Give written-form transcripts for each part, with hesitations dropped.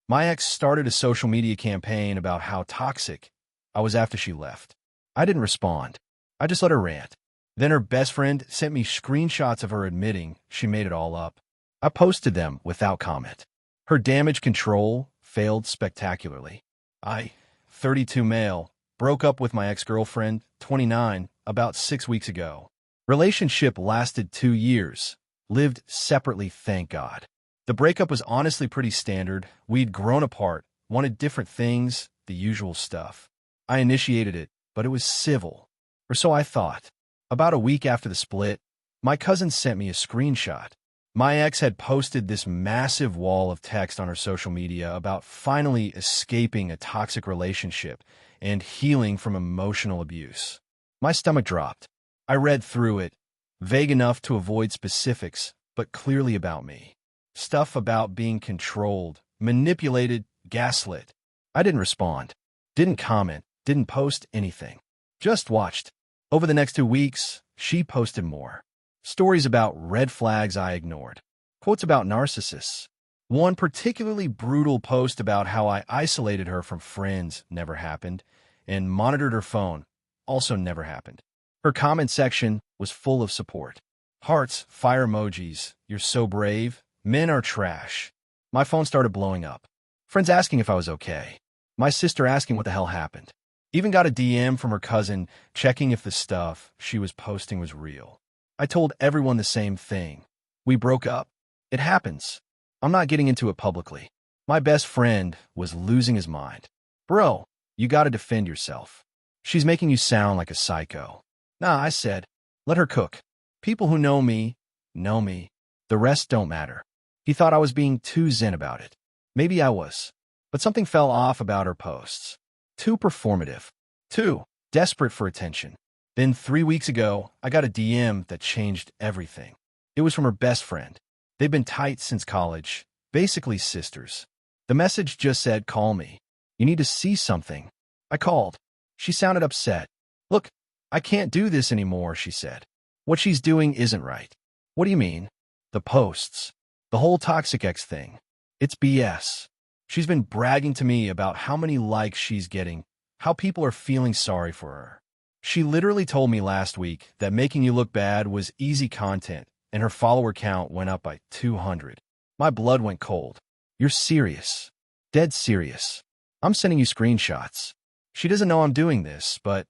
My ex started a social media campaign about how toxic I was after she left. I didn't respond. I just let her rant. Then her best friend sent me screenshots of her admitting she made it all up. I posted them without comment. Her damage control failed spectacularly. I, 32 male, broke up with my ex-girlfriend, 29, about 6 weeks ago. Relationship lasted 2 years. Lived separately, thank God. The breakup was honestly pretty standard. We'd grown apart, wanted different things, the usual stuff. I initiated it, but it was civil. Or so I thought. About a week after the split, my cousin sent me a screenshot. My ex had posted this massive wall of text on her social media about finally escaping a toxic relationship and healing from emotional abuse. My stomach dropped. I read through it, vague enough to avoid specifics, but clearly about me. Stuff about being controlled, manipulated, gaslit. I didn't respond, didn't comment, didn't post anything. Just watched. Over the next 2 weeks, she posted more. Stories about red flags I ignored. Quotes about narcissists. One particularly brutal post about how I isolated her from friends never happened, and monitored her phone also never happened. Her comment section was full of support. Hearts, fire emojis, you're so brave, men are trash. My phone started blowing up. Friends asking if I was okay. My sister asking what the hell happened. Even got a DM from her cousin checking if the stuff she was posting was real. I told everyone the same thing. We broke up. It happens. I'm not getting into it publicly. My best friend was losing his mind. Bro, you gotta defend yourself. She's making you sound like a psycho. Nah, I said, let her cook. People who know me, know me. The rest don't matter. He thought I was being too zen about it. Maybe I was. But something fell off about her posts. Too performative. Too desperate for attention. Then 3 weeks ago, I got a DM that changed everything. It was from her best friend. They've been tight since college, basically sisters. The message just said, call me. You need to see something. I called. She sounded upset. Look, I can't do this anymore, she said. What she's doing isn't right. What do you mean? The posts. The whole toxic ex thing. It's BS. She's been bragging to me about how many likes she's getting, how people are feeling sorry for her. She literally told me last week that making you look bad was easy content, and her follower count went up by 200. My blood went cold. You're serious. Dead serious. I'm sending you screenshots. She doesn't know I'm doing this, but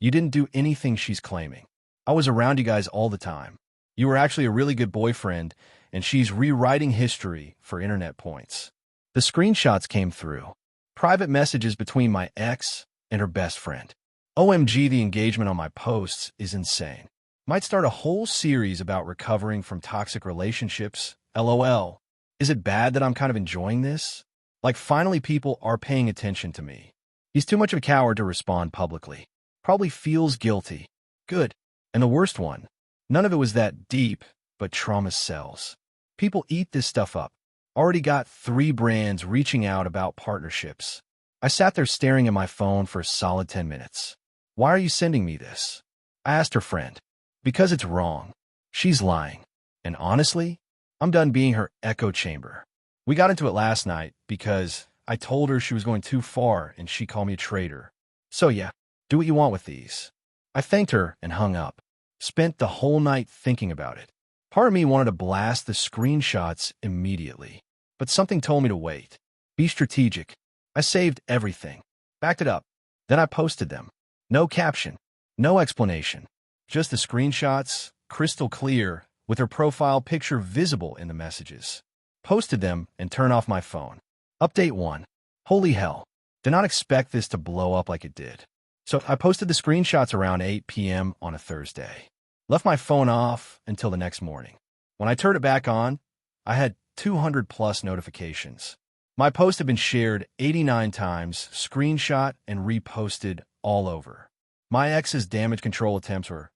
you didn't do anything she's claiming. I was around you guys all the time. You were actually a really good boyfriend, and she's rewriting history for internet points. The screenshots came through. Private messages between my ex and her best friend. OMG, the engagement on my posts is insane. Might start a whole series about recovering from toxic relationships. LOL. Is it bad that I'm kind of enjoying this? Like finally people are paying attention to me. He's too much of a coward to respond publicly. Probably feels guilty. Good. And the worst one. None of it was that deep, but trauma sells. People eat this stuff up. Already got 3 brands reaching out about partnerships. I sat there staring at my phone for a solid 10 minutes. Why are you sending me this? I asked her friend. Because it's wrong. She's lying. And honestly, I'm done being her echo chamber. We got into it last night because I told her she was going too far and she called me a traitor. So yeah, do what you want with these. I thanked her and hung up. Spent the whole night thinking about it. Part of me wanted to blast the screenshots immediately, but something told me to wait. Be strategic. I saved everything. Backed it up. Then I posted them. No caption. No explanation. Just the screenshots, crystal clear, with her profile picture visible in the messages. Posted them and turned off my phone. Update 1. Holy hell. Did not expect this to blow up like it did. So I posted the screenshots around 8 p.m. on a Thursday. Left my phone off until the next morning. When I turned it back on, I had 200 plus notifications. My post had been shared 89 times, screenshot and reposted all over. My ex's damage control attempts were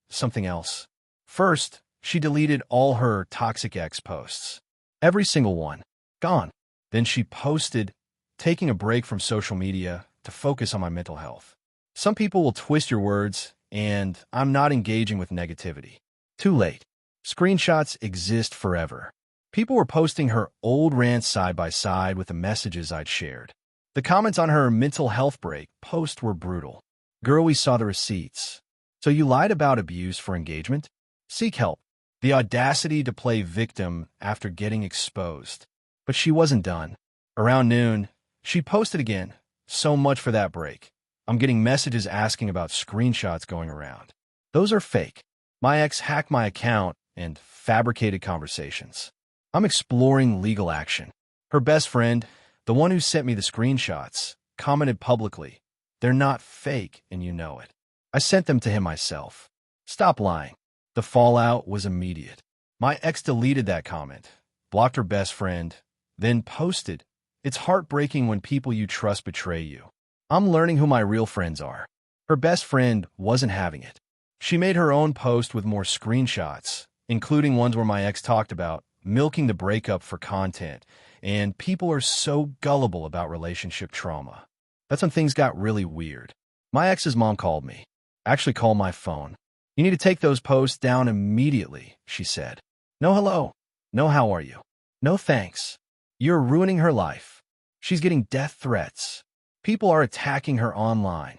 something else. First, she deleted all her toxic ex posts. Every single one. Gone. Then she posted, taking a break from social media to focus on my mental health. Some people will twist your words, and I'm not engaging with negativity. Too late. Screenshots exist forever. People were posting her old rants side by side with the messages I'd shared. The comments on her mental health break post were brutal. "Girl, we saw the receipts. So you lied about abuse for engagement? Seek help." The audacity to play victim after getting exposed. But she wasn't done. Around noon, she posted again. "So much for that break. I'm getting messages asking about screenshots going around. Those are fake. My ex hacked my account and fabricated conversations. I'm exploring legal action." Her best friend, the one who sent me the screenshots, commented publicly, "They're not fake and you know it." I sent them to him myself. "Stop lying." The fallout was immediate. My ex deleted that comment, blocked her best friend, then posted, "It's heartbreaking when people you trust betray you. I'm learning who my real friends are." Her best friend wasn't having it. She made her own post with more screenshots, including ones where my ex talked about milking the breakup for content, and people are so gullible about relationship trauma. That's when things got really weird. My ex's mom called me. Actually called my phone. "You need to take those posts down immediately," she said. "No hello. No how are you. No thanks." You're ruining her life. She's getting death threats. People are attacking her online.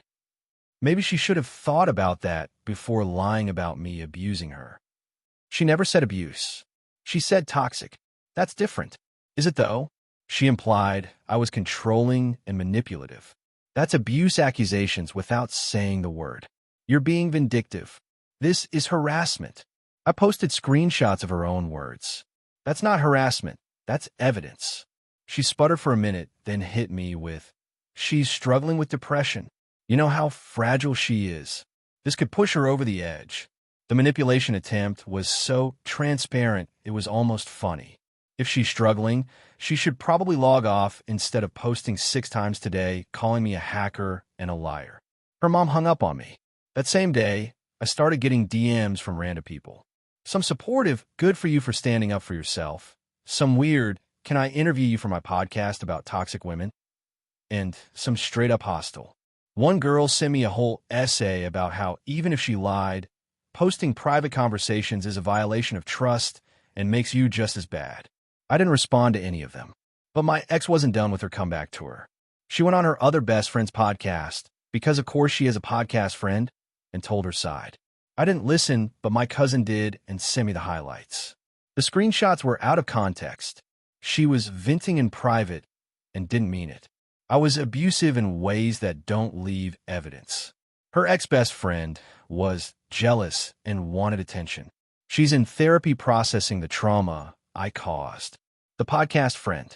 Maybe she should have thought about that before lying about me abusing her. She never said abuse. She said toxic. That's different. Is it though? She implied I was controlling and manipulative. That's abuse accusations without saying the word. You're being vindictive. This is harassment. I posted screenshots of her own words. That's not harassment. That's evidence. She sputtered for a minute, then hit me with, "She's struggling with depression. You know how fragile she is. This could push her over the edge." The manipulation attempt was so transparent, it was almost funny. If she's struggling, she should probably log off instead of posting 6 times today, calling me a hacker and a liar. Her mom hung up on me. That same day, I started getting DMs from random people. Some supportive, "Good for you for standing up for yourself." Some weird, "Can I interview you for my podcast about toxic women?" And some straight up hostile. One girl sent me a whole essay about how even if she lied, posting private conversations is a violation of trust and makes you just as bad. I didn't respond to any of them. But my ex wasn't done with her comeback tour. She went on her other best friend's podcast, because of course she has a podcast friend, and told her side. I didn't listen, but my cousin did and sent me the highlights. The screenshots were out of context. She was venting in private and didn't mean it. I was abusive in ways that don't leave evidence. Her ex-best friend was jealous and wanted attention. She's in therapy processing the trauma I caused. The podcast friend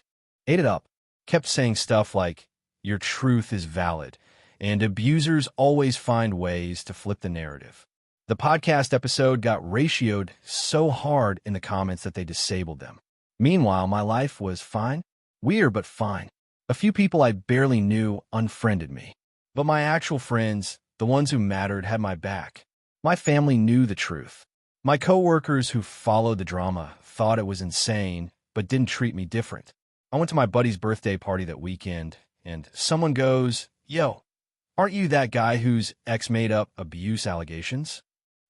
ate it up, kept saying stuff like, "Your truth is valid," and abusers always find ways to flip the narrative. The podcast episode got ratioed so hard in the comments that they disabled them. Meanwhile, my life was fine. Weird, but fine. A few people I barely knew unfriended me. But my actual friends, the ones who mattered, had my back. My family knew the truth. My coworkers who followed the drama thought it was insane, but didn't treat me different. I went to my buddy's birthday party that weekend, and someone goes, "Yo, aren't you that guy whose ex made up abuse allegations?"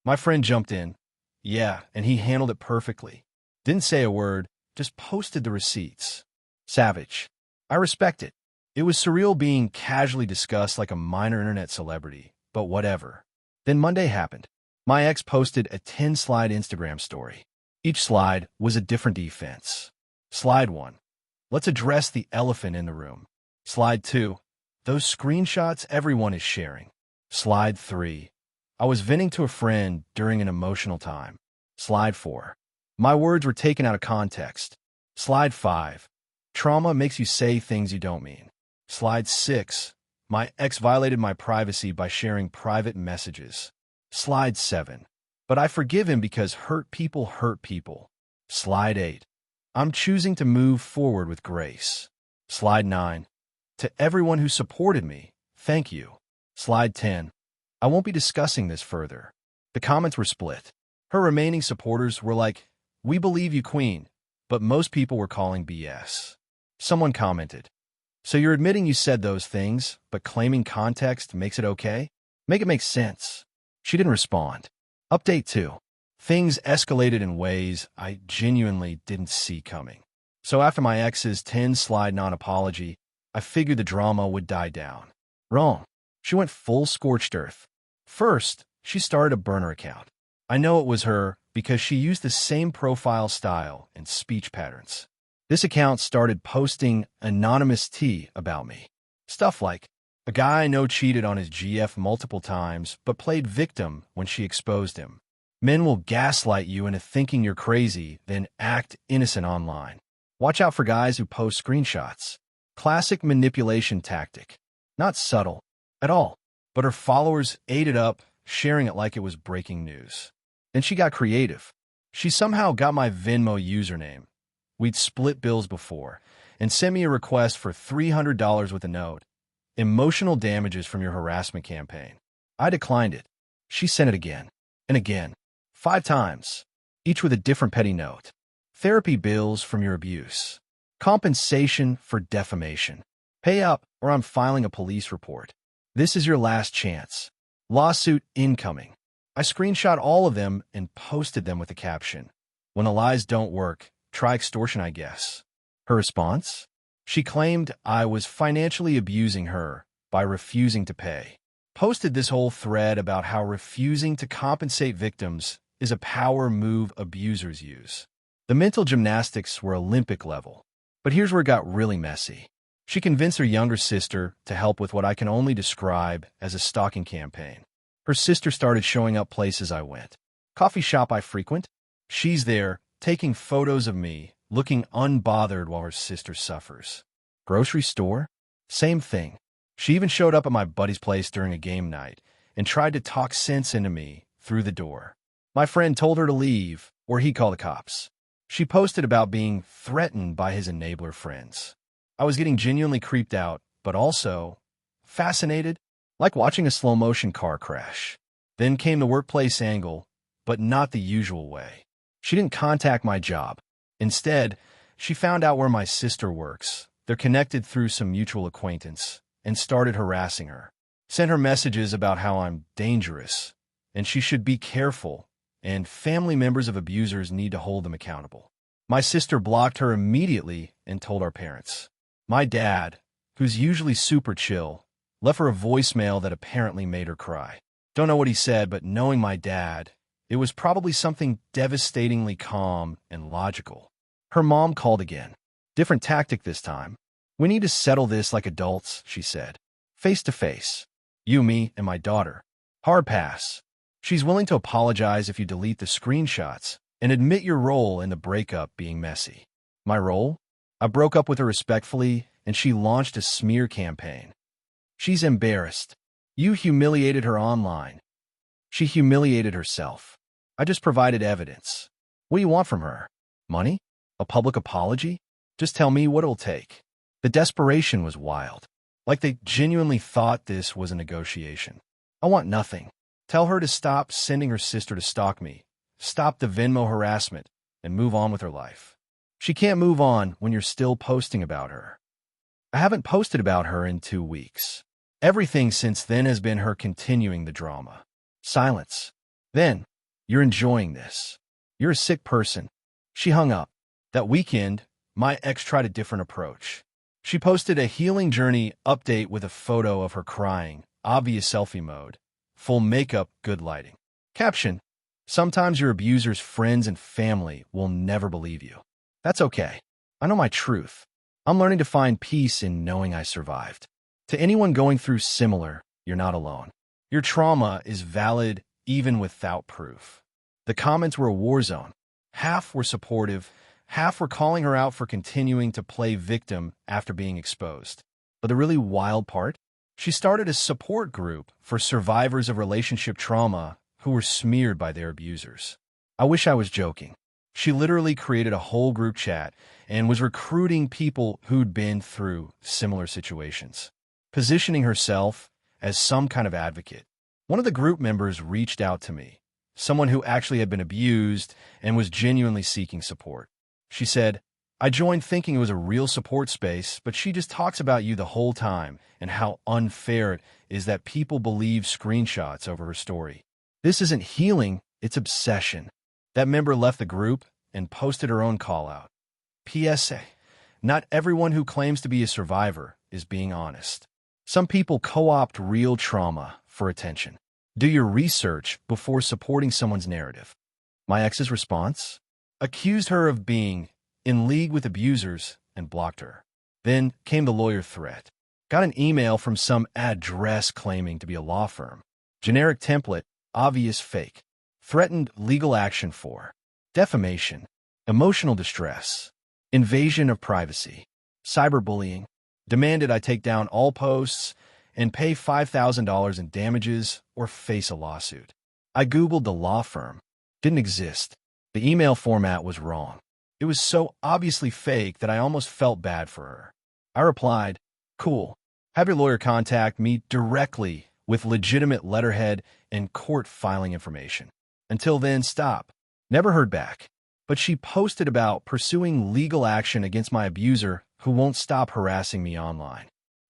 My friend jumped in. "Yeah, and he handled it perfectly. Didn't say a word, just posted the receipts." Savage. I respect it. It was surreal being casually discussed like a minor internet celebrity, but whatever. Then Monday happened. My ex posted a 10-slide Instagram story. Each slide was a different defense. Slide 1. Let's address the elephant in the room. Slide 2. Those screenshots everyone is sharing. Slide 3. I was venting to a friend during an emotional time. Slide 4. My words were taken out of context. Slide 5. Trauma makes you say things you don't mean. Slide 6. My ex violated my privacy by sharing private messages. Slide 7. But I forgive him because hurt people hurt people. Slide 8. I'm choosing to move forward with grace. Slide 9. To everyone who supported me, thank you. Slide 10. I won't be discussing this further. The comments were split. Her remaining supporters were like, "We believe you, Queen," but most people were calling BS. Someone commented, "So you're admitting you said those things, but claiming context makes it okay? Make it make sense." She didn't respond. Update 2. Things escalated in ways I genuinely didn't see coming. So after my ex's 10-slide non-apology, I figured the drama would die down. Wrong. She went full scorched earth. First, she started a burner account. I know it was her because she used the same profile style and speech patterns. This account started posting anonymous tea about me. Stuff like, a guy I know cheated on his GF multiple times but played victim when she exposed him. Men will gaslight you into thinking you're crazy, then act innocent online. Watch out for guys who post screenshots. Classic manipulation tactic. Not subtle at all, but her followers ate it up, sharing it like it was breaking news. Then she got creative. She somehow got my Venmo username. We'd split bills before, and sent me a request for $300 with a note. Emotional damages from your harassment campaign. I declined it. She sent it again, and again, 5 times, each with a different petty note. Therapy bills from your abuse. Compensation for defamation. Pay up or I'm filing a police report. This is your last chance. Lawsuit incoming. I screenshot all of them and posted them with a caption. When the lies don't work, try extortion, I guess. Her response? She claimed I was financially abusing her by refusing to pay. Posted this whole thread about how refusing to compensate victims is a power move abusers use. The mental gymnastics were Olympic level. But here's where it got really messy. She convinced her younger sister to help with what I can only describe as a stalking campaign. Her sister started showing up places I went. Coffee shop I frequent. She's there, taking photos of me, looking unbothered while her sister suffers. Grocery store? Same thing. She even showed up at my buddy's place during a game night and tried to talk sense into me through the door. My friend told her to leave, or he'd call the cops. She posted about being threatened by his enabler friends. I was getting genuinely creeped out, but also fascinated, like watching a slow-motion car crash. Then came the workplace angle, but not the usual way. She didn't contact my job. Instead, she found out where my sister works. They're connected through some mutual acquaintance, and started harassing her. Sent her messages about how I'm dangerous, and she should be careful, and family members of abusers need to hold them accountable. My sister blocked her immediately and told our parents. My dad, who's usually super chill, left her a voicemail that apparently made her cry. Don't know what he said, but knowing my dad, it was probably something devastatingly calm and logical. Her mom called again. Different tactic this time. We need to settle this like adults, she said. Face to face. You, me, and my daughter. Hard pass. She's willing to apologize if you delete the screenshots and admit your role in the breakup being messy. My role? I broke up with her respectfully, and she launched a smear campaign. She's embarrassed. You humiliated her online. She humiliated herself. I just provided evidence. What do you want from her? Money? A public apology? Just tell me what it'll take. The desperation was wild. Like they genuinely thought this was a negotiation. I want nothing. Tell her to stop sending her sister to stalk me, stop the Venmo harassment, and move on with her life. She can't move on when you're still posting about her. I haven't posted about her in 2 weeks. Everything since then has been her continuing the drama. Silence. Then, you're enjoying this. You're a sick person. She hung up. That weekend, my ex tried a different approach. She posted a healing journey update with a photo of her crying, obvious selfie mode, full makeup, good lighting. Caption: sometimes your abuser's friends and family will never believe you. That's okay. I know my truth. I'm learning to find peace in knowing I survived. To anyone going through similar, you're not alone. Your trauma is valid even without proof. The comments were a war zone. Half were supportive, half were calling her out for continuing to play victim after being exposed. But the really wild part? She started a support group for survivors of relationship trauma who were smeared by their abusers. I wish I was joking. She literally created a whole group chat and was recruiting people who'd been through similar situations, positioning herself as some kind of advocate. One of the group members reached out to me, someone who actually had been abused and was genuinely seeking support. She said, I joined thinking it was a real support space, but she just talks about you the whole time and how unfair it is that people believe screenshots over her story. This isn't healing, it's obsession. That member left the group and posted her own call-out. PSA: not everyone who claims to be a survivor is being honest. Some people co-opt real trauma for attention. Do your research before supporting someone's narrative. My ex's response? Accused her of being in league with abusers and blocked her. Then came the lawyer threat. Got an email from some address claiming to be a law firm. Generic template, obvious fake. Threatened legal action for defamation, emotional distress, invasion of privacy, cyberbullying. Demanded I take down all posts and pay $5,000 in damages or face a lawsuit. I Googled the law firm. Didn't exist. The email format was wrong. It was so obviously fake that I almost felt bad for her. I replied, cool. Have your lawyer contact me directly with legitimate letterhead and court filing information. Until then, stop. Never heard back. But she posted about pursuing legal action against my abuser who won't stop harassing me online.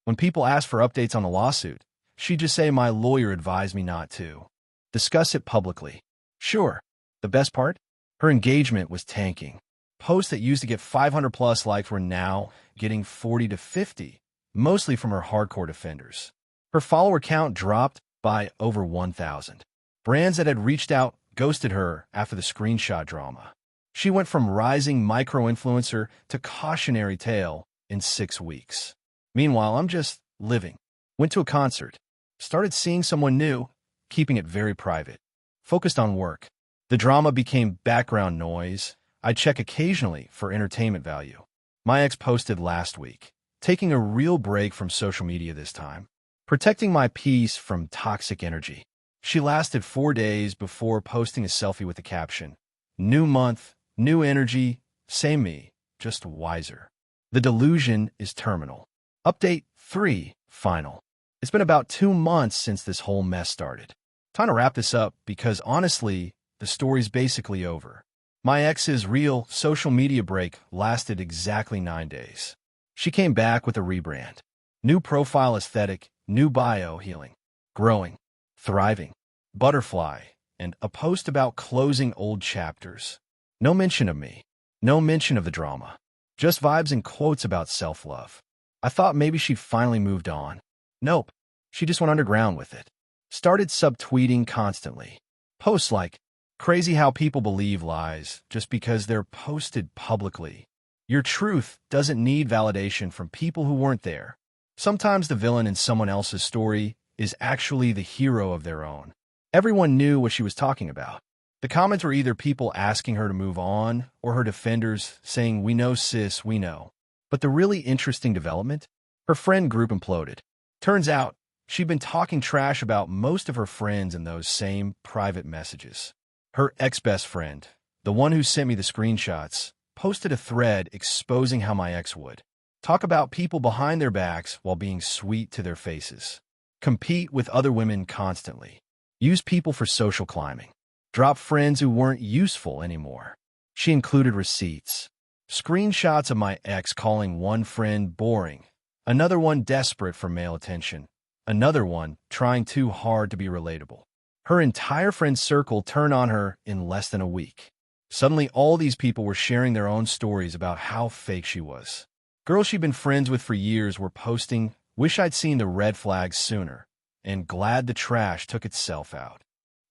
When people ask for updates on the lawsuit, she'd just say my lawyer advised me not to. Discuss it publicly. Sure. The best part? Her engagement was tanking. Posts that used to get 500+ likes were now getting 40 to 50, mostly from her hardcore defenders. Her follower count dropped by over 1,000. Brands that had reached out ghosted her after the screenshot drama. She went from rising micro-influencer to cautionary tale in 6 weeks. Meanwhile, I'm just living. Went to a concert. Started seeing someone new, keeping it very private. Focused on work. The drama became background noise. I check occasionally for entertainment value. My ex posted last week, taking a real break from social media this time. Protecting my peace from toxic energy. She lasted 4 days before posting a selfie with the caption, "New month, new energy, same me, just wiser." The delusion is terminal. Update 3, final. It's been about 2 months since this whole mess started. Time to wrap this up because honestly, the story's basically over. My ex's real social media break lasted exactly 9 days. She came back with a rebrand. New profile aesthetic, new bio healing, growing, thriving, butterfly, and a post about closing old chapters. No mention of me. No mention of the drama. Just vibes and quotes about self-love. I thought maybe she finally moved on. Nope. She just went underground with it. Started subtweeting constantly. Posts like, "Crazy how people believe lies just because they're posted publicly. Your truth doesn't need validation from people who weren't there." Sometimes the villain in someone else's story is actually the hero of their own. Everyone knew what she was talking about. The comments were either people asking her to move on or her defenders saying, "We know, sis, we know." But the really interesting development? Her friend group imploded. Turns out, she'd been talking trash about most of her friends in those same private messages. Her ex-best friend, the one who sent me the screenshots, posted a thread exposing how my ex would talk about people behind their backs while being sweet to their faces. Compete with other women constantly. Use people for social climbing. Drop friends who weren't useful anymore. She included receipts. Screenshots of my ex calling one friend boring, another one desperate for male attention, another one trying too hard to be relatable. Her entire friend circle turned on her in less than a week. Suddenly, all these people were sharing their own stories about how fake she was. Girls she'd been friends with for years were posting, "Wish I'd seen the red flags sooner," and "Glad the trash took itself out."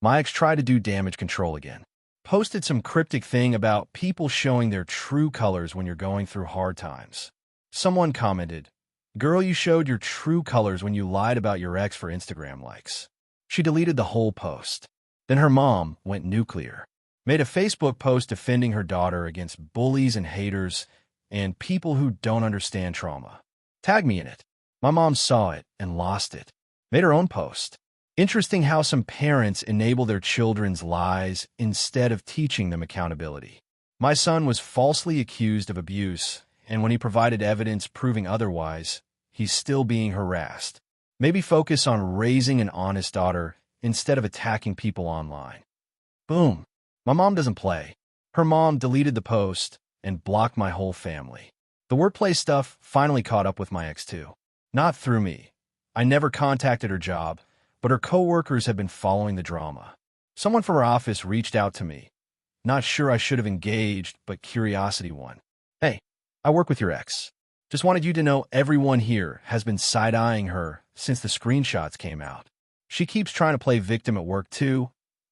My ex tried to do damage control again. Posted some cryptic thing about people showing their true colors when you're going through hard times. Someone commented, "Girl, you showed your true colors when you lied about your ex for Instagram likes." She deleted the whole post. Then her mom went nuclear. Made a Facebook post defending her daughter against bullies and haters and people who don't understand trauma. Tagged me in it. My mom saw it and lost it. Made her own post. Interesting how some parents enable their children's lies instead of teaching them accountability. My son was falsely accused of abuse, and when he provided evidence proving otherwise, he's still being harassed. Maybe focus on raising an honest daughter instead of attacking people online. Boom. My mom doesn't play. Her mom deleted the post and blocked my whole family. The workplace stuff finally caught up with my ex too. Not through me. I never contacted her job, but her coworkers have been following the drama. Someone from her office reached out to me. Not sure I should have engaged, but curiosity won. Hey, I work with your ex. Just wanted you to know everyone here has been side-eyeing her since the screenshots came out. She keeps trying to play victim at work too,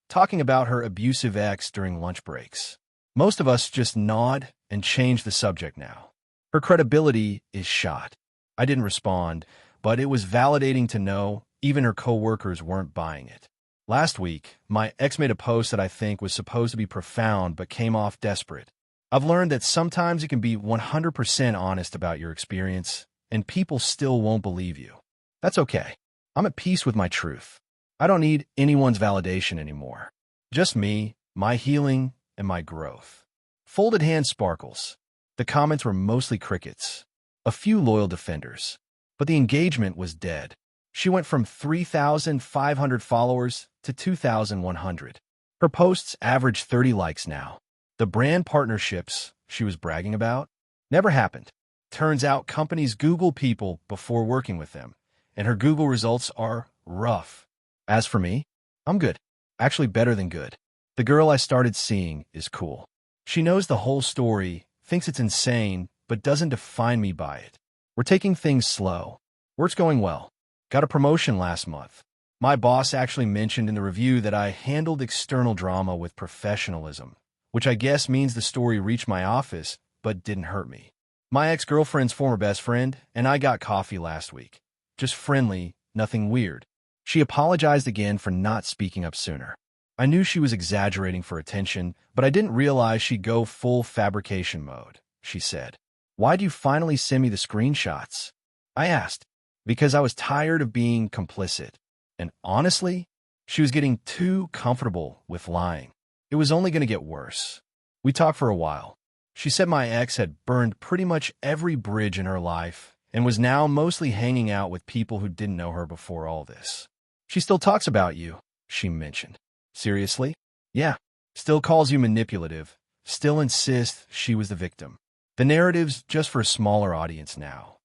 talking about her abusive ex during lunch breaks. Most of us just nod and change the subject now. Her credibility is shot. I didn't respond, but it was validating to know even her coworkers weren't buying it. Last week, my ex made a post that I think was supposed to be profound but came off desperate. I've learned that sometimes you can be 100% honest about your experience, and people still won't believe you. That's okay. I'm at peace with my truth. I don't need anyone's validation anymore. Just me, my healing, and my growth. Folded hand sparkles. The comments were mostly crickets. A few loyal defenders. But the engagement was dead. She went from 3,500 followers to 2,100. Her posts average 30 likes now. The brand partnerships she was bragging about never happened. Turns out companies Google people before working with them, and her Google results are rough. As for me, I'm good. Actually better than good. The girl I started seeing is cool. She knows the whole story, thinks it's insane, but doesn't define me by it. We're taking things slow. Work's going well. Got a promotion last month. My boss actually mentioned in the review that I handled external drama with professionalism, which I guess means the story reached my office, but didn't hurt me. My ex-girlfriend's former best friend and I got coffee last week. Just friendly, nothing weird. She apologized again for not speaking up sooner. I knew she was exaggerating for attention, but I didn't realize she'd go full fabrication mode, she said. Why'd you finally send me the screenshots? I asked. Because I was tired of being complicit. And honestly, she was getting too comfortable with lying. It was only going to get worse. We talked for a while. She said my ex had burned pretty much every bridge in her life and was now mostly hanging out with people who didn't know her before all this. She still talks about you, she mentioned. Seriously? Yeah. Still calls you manipulative. Still insists she was the victim. The narrative's just for a smaller audience now.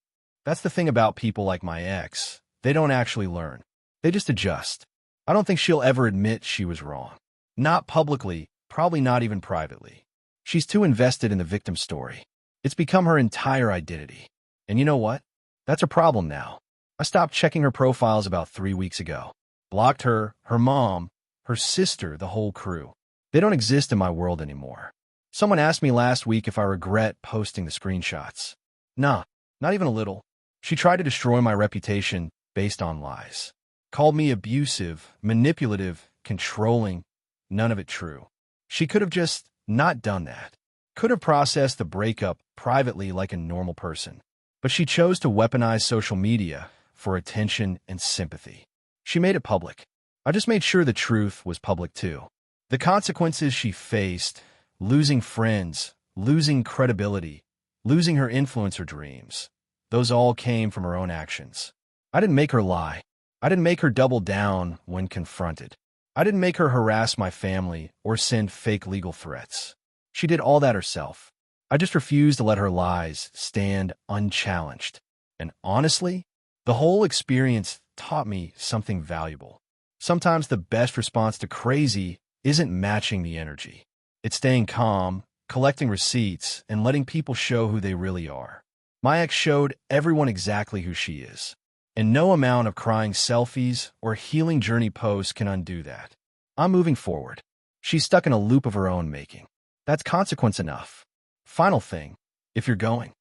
That's the thing about people like my ex. They don't actually learn. They just adjust. I don't think she'll ever admit she was wrong. Not publicly, probably not even privately. She's too invested in the victim story. It's become her entire identity. And you know what? That's a problem now. I stopped checking her profiles about 3 weeks ago. Blocked her, her mom, her sister, the whole crew. They don't exist in my world anymore. Someone asked me last week if I regret posting the screenshots. Nah, not even a little. She tried to destroy my reputation based on lies. Called me abusive, manipulative, controlling. None of it true. She could have just not done that. Could have processed the breakup privately like a normal person. But she chose to weaponize social media for attention and sympathy. She made it public. I just made sure the truth was public too. The consequences she faced, losing friends, losing credibility, losing her influencer dreams, those all came from her own actions. I didn't make her lie. I didn't make her double down when confronted. I didn't make her harass my family or send fake legal threats. She did all that herself. I just refused to let her lies stand unchallenged. And honestly, the whole experience taught me something valuable. Sometimes the best response to crazy isn't matching the energy. It's staying calm, collecting receipts, and letting people show who they really are. My ex showed everyone exactly who she is. And no amount of crying selfies or healing journey posts can undo that. I'm moving forward. She's stuck in a loop of her own making. That's consequence enough. Final thing, if you're going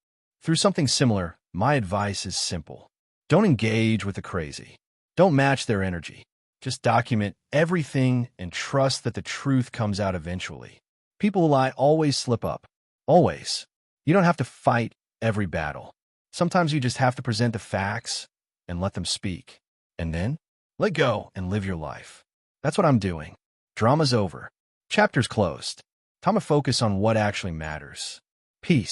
through something similar, my advice is simple. Don't engage with the crazy. Don't match their energy. Just document everything and trust that the truth comes out eventually. People who lie always slip up. Always. You don't have to fight every battle. Sometimes you just have to present the facts and let them speak. And then, let go and live your life. That's what I'm doing. Drama's over. Chapter's closed. Time to focus on what actually matters. Peace.